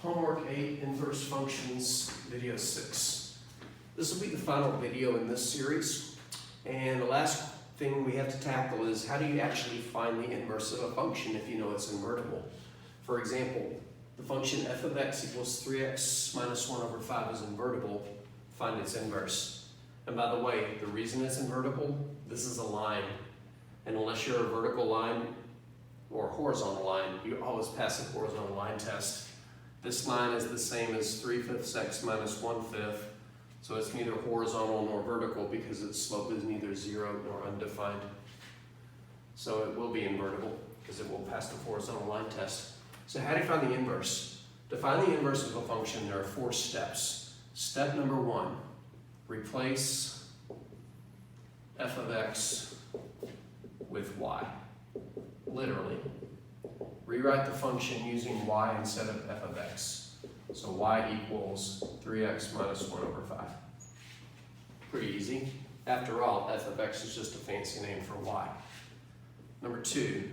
Homework 8, Inverse Functions, Video 6. This will be the final video in this series. And the last thing we have to tackle is how do you actually find the inverse of a function if you know it's invertible? For example, the function f of x equals 3x minus 1 over 5 is invertible. Find its inverse. And by the way, the reason it's invertible, this is a line. And unless you're a vertical line or a horizontal line, you always pass the horizontal line test. This line is the same as 3/5 x minus 1/5. So it's neither horizontal nor vertical because its slope is neither 0 nor undefined. So it will be invertible because it will pass the horizontal line test. So how do you find the inverse? To find the inverse of a function, there are 4 steps. Step number 1, replace f of x with y. Literally. Rewrite the function using y instead of f of x. So y equals 3x minus 1 over 5. Pretty easy. After all, f of x is just a fancy name for y. Number 2,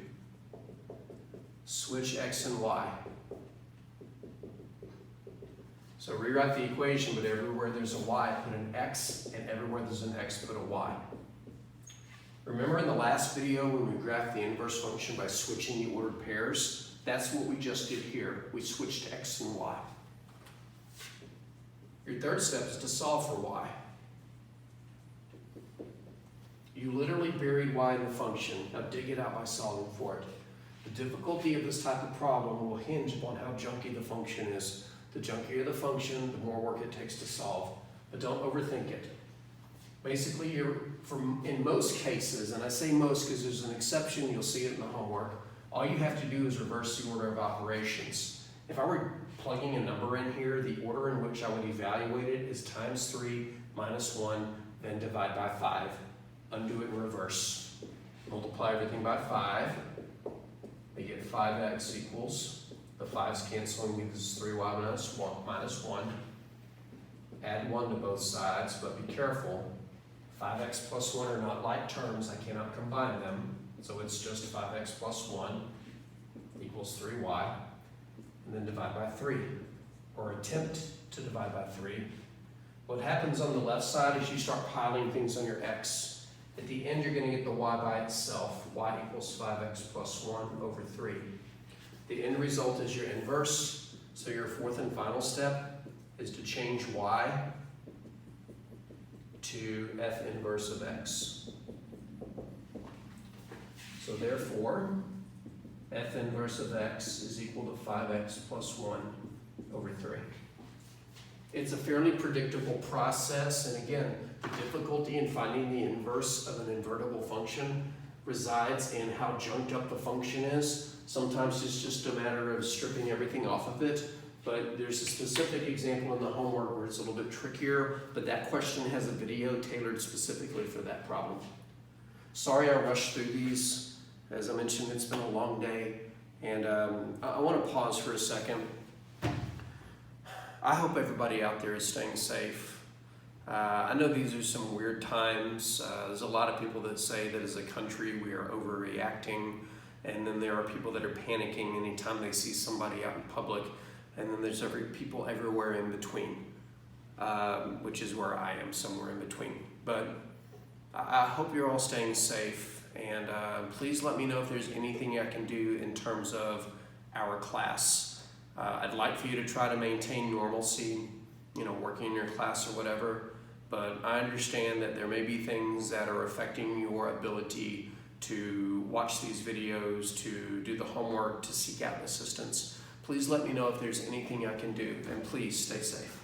switch x and y. So rewrite the equation, but everywhere there's a y, put an x, and everywhere there's an x, put a y. Remember in the last video when we graphed the inverse function by switching the ordered pairs? That's what we just did here. We switched x and y. Your third step is to solve for y. You literally buried y in the function. Now dig it out by solving for it. The difficulty of this type of problem will hinge upon how junky the function is. The junkier the function, the more work it takes to solve. But don't overthink it. Basically, in most cases, and I say most because there's an exception, you'll see it in the homework, all you have to do is reverse the order of operations. If I were plugging a number in here, the order in which I would evaluate it is times 3 minus 1, then divide by 5. Undo it in reverse. Multiply everything by 5. We get 5x equals, the 5's canceling because it's 3y minus 1. Add 1 to both sides, but be careful. 5x plus 1 are not like terms. I cannot combine them. So it's just 5x plus 1 equals 3y. And then divide by 3, or attempt to divide by 3. What happens on the left side is you start piling things on your x. At the end, you're going to get the y by itself. Y equals 5x plus 1 over 3. The end result is your inverse. So your fourth and final step is to change y to f inverse of x. So therefore, f inverse of x is equal to 5x plus 1 over 3. It's a fairly predictable process, and again, the difficulty in finding the inverse of an invertible function resides in how junked up the function is. Sometimes it's just a matter of stripping everything off of it, but there's a specific example in the homework where it's a little bit trickier, but that question has a video tailored specifically for that problem. Sorry I rushed through these. As I mentioned, it's been a long day, and I want to pause for a second. I hope everybody out there is staying safe. I know these are some weird times. There's a lot of people that say that as a country we are overreacting, and then there are people that are panicking anytime they see somebody out in public, and then there's people everywhere in between, which is where I am, somewhere in between. But I hope you're all staying safe, and please let me know if there's anything I can do in terms of our class. I'd like for you to try to maintain normalcy, working in your class or whatever, but I understand that there may be things that are affecting your ability to watch these videos, to do the homework, to seek out assistance. Please let me know if there's anything I can do, and please stay safe.